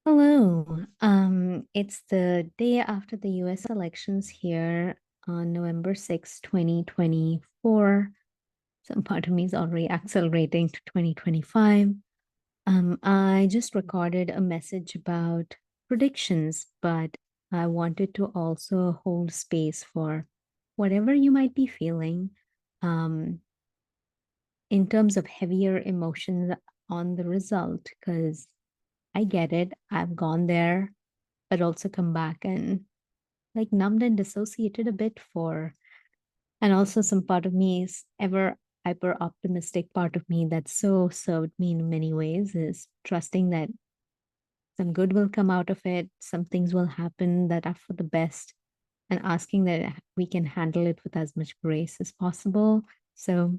Hello. It's the day after the US elections here on November 6th, 2024. Some part of me is already accelerating to 2025. I just recorded a message about predictions, but I wanted to also hold space for whatever you might be feeling, um, in terms of heavier emotions on the result, because I get it. I've gone there but also come back and like numbed and dissociated a bit for. And also, some part of me is ever hyper optimistic part of me that so served me in many ways is trusting that some good will come out of it, some things will happen that are for the best, and asking that we can handle it with as much grace as possible. So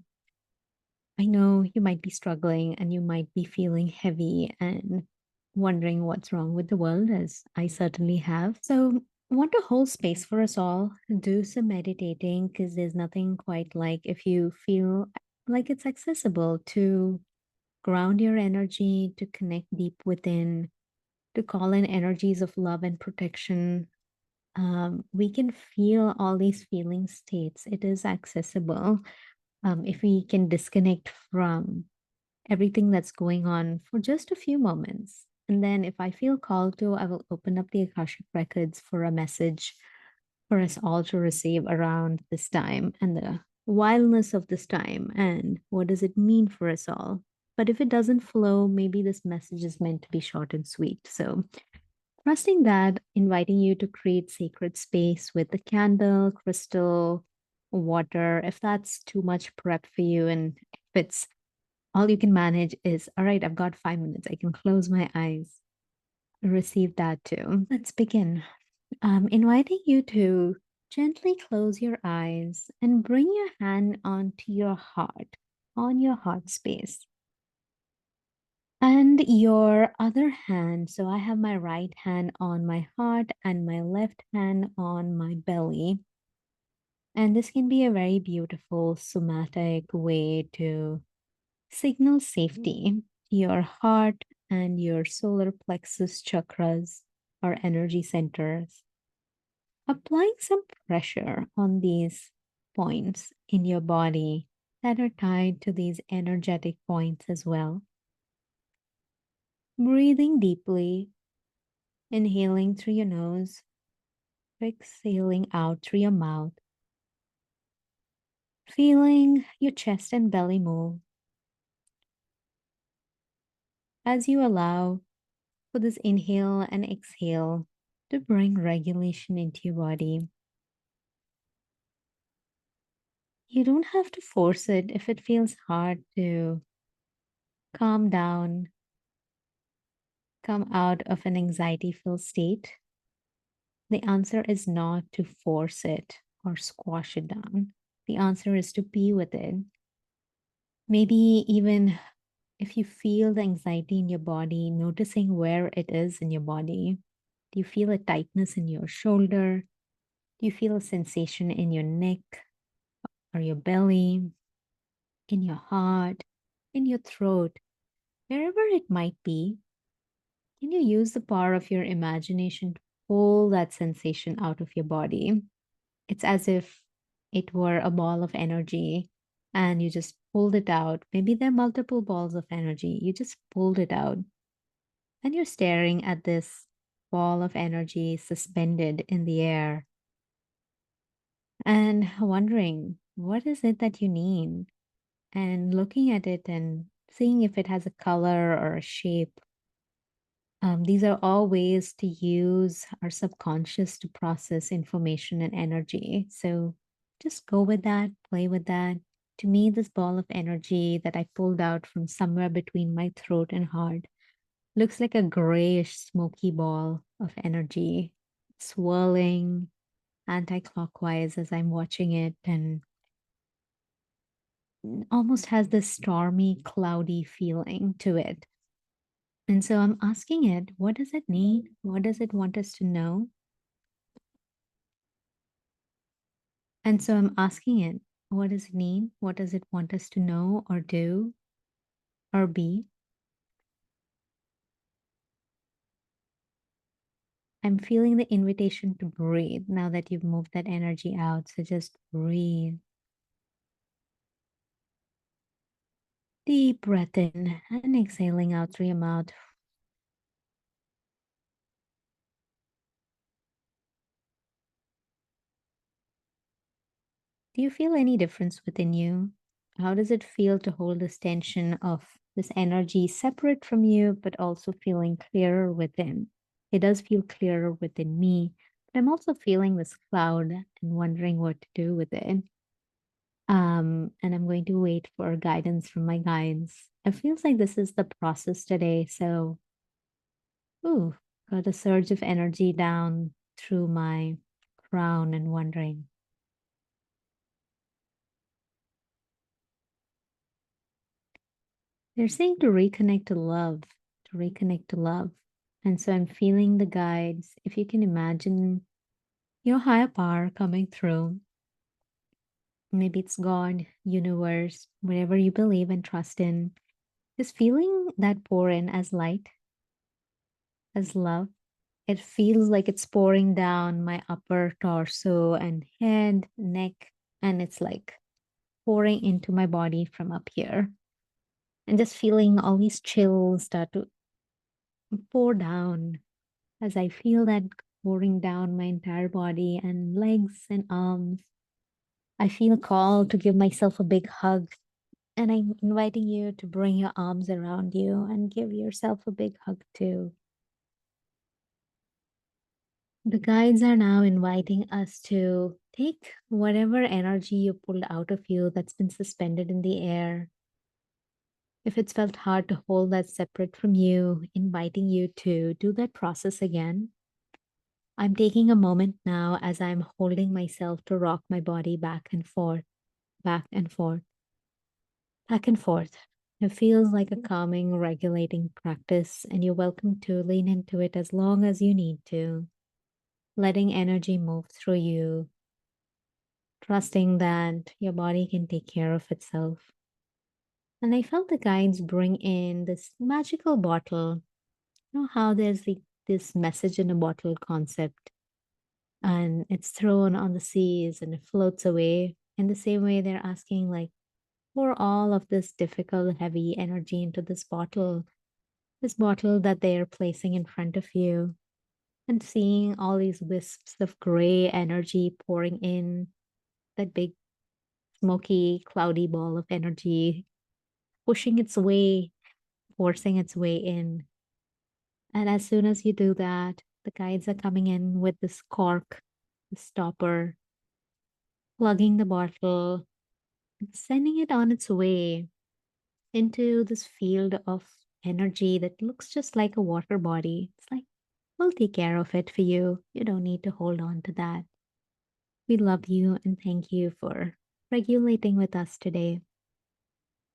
I know you might be struggling and you might be feeling heavy and wondering what's wrong with the world, as I certainly have. So, I want to hold space for us all, do some meditating, because there's nothing quite like if you feel like it's accessible to ground your energy, to connect deep within, to call in energies of love and protection. We can feel all these feeling states. It is accessible if we can disconnect from everything that's going on for just a few moments. And then, if I feel called to, I will open up the Akashic Records for a message for us all to receive around this time and the wildness of this time and what does it mean for us all. But if it doesn't flow, maybe this message is meant to be short and sweet. So, trusting that, inviting you to create sacred space with a candle, crystal, water, if that's too much prep for you and if it's all you can manage is, all right, I've got 5 minutes. I can close my eyes. Receive that too. Let's begin. Inviting you to gently close your eyes and bring your hand onto your heart, on your heart space. And your other hand. So I have my right hand on my heart and my left hand on my belly. And this can be a very beautiful somatic way to signal safety. Your heart and your solar plexus chakras or energy centers. Applying some pressure on these points in your body that are tied to these energetic points as well. Breathing deeply, inhaling through your nose, exhaling out through your mouth. Feeling your chest and belly move as you allow for this inhale and exhale to bring regulation into your body. You don't have to force it if it feels hard to calm down, come out of an anxiety filled state. The answer is not to force it or squash it down. The answer is to be with it. Maybe even if you feel the anxiety in your body, noticing where it is in your body. Do you feel a tightness in your shoulder? Do you feel a sensation in your neck or your belly, in your heart, in your throat, wherever it might be? Can you use the power of your imagination to pull that sensation out of your body? It's as if it were a ball of energy and you just pulled it out. Maybe there are multiple balls of energy. You just pulled it out and you're staring at this ball of energy suspended in the air and wondering, what is it that you need? And looking at it and seeing if it has a color or a shape. These are all ways to use our subconscious to process information and energy. So just go with that, play with that. To me, this ball of energy that I pulled out from somewhere between my throat and heart looks like a grayish, smoky ball of energy swirling anti-clockwise as I'm watching it and almost has this stormy, cloudy feeling to it. And so I'm asking it, what does it need? What does it want us to know? And so I'm asking it, what does it need? What does it want us to know or do or be? I'm feeling the invitation to breathe now that you've moved that energy out. So just breathe. Deep breath in and exhaling out through your mouth. Do you feel any difference within you? How does it feel to hold this tension of this energy separate from you, but also feeling clearer within? It does feel clearer within me, but I'm also feeling this cloud and wondering what to do with it. And I'm going to wait for guidance from my guides. It feels like this is the process today. So, ooh, got a surge of energy down through my crown and wondering. They're saying to reconnect to love, to reconnect to love. And so I'm feeling the guides. If you can imagine your higher power coming through, maybe it's God, universe, whatever you believe and trust in, just feeling that pour in as light, as love. It feels like it's pouring down my upper torso and head, neck, and it's like pouring into my body from up here. And just feeling all these chills start to pour down as I feel that pouring down my entire body and legs and arms. I feel called to give myself a big hug. And I'm inviting you to bring your arms around you and give yourself a big hug too. The guides are now inviting us to take whatever energy you pulled out of you that's been suspended in the air. If it's felt hard to hold that separate from you, inviting you to do that process again. I'm taking a moment now as I'm holding myself to rock my body back and forth, back and forth, back and forth. It feels like a calming, regulating practice, and you're welcome to lean into it as long as you need to, letting energy move through you, trusting that your body can take care of itself. And I felt the guides bring in this magical bottle. You know how there's this message in a bottle concept, and it's thrown on the seas and it floats away. In the same way, they're asking, like, pour all of this difficult, heavy energy into this bottle that they're placing in front of you, and seeing all these wisps of gray energy pouring in, that big, smoky, cloudy ball of energy, pushing its way, forcing its way in. And as soon as you do that, the guides are coming in with this cork, the stopper, plugging the bottle, sending it on its way into this field of energy that looks just like a water body. It's like, we'll take care of it for you. You don't need to hold on to that. We love you and thank you for regulating with us today.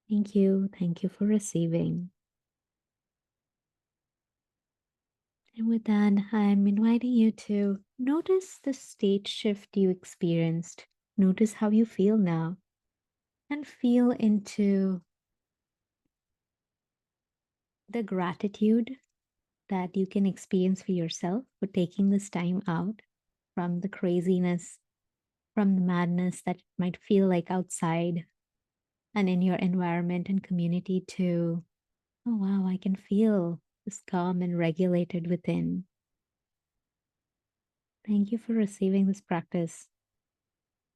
Thank you. Thank you for receiving. And with that, I'm inviting you to notice the state shift you experienced. Notice how you feel now and feel into the gratitude that you can experience for yourself for taking this time out from the craziness, from the madness that might feel like outside and in your environment and community to, oh wow, I can feel this calm and regulated within. Thank you for receiving this practice.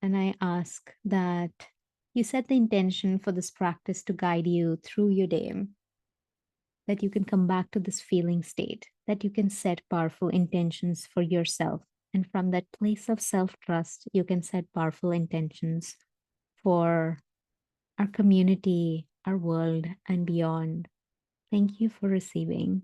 And I ask that you set the intention for this practice to guide you through your day, that you can come back to this feeling state, that you can set powerful intentions for yourself. And from that place of self trust, you can set powerful intentions for our community, our world, and beyond. Thank you for receiving.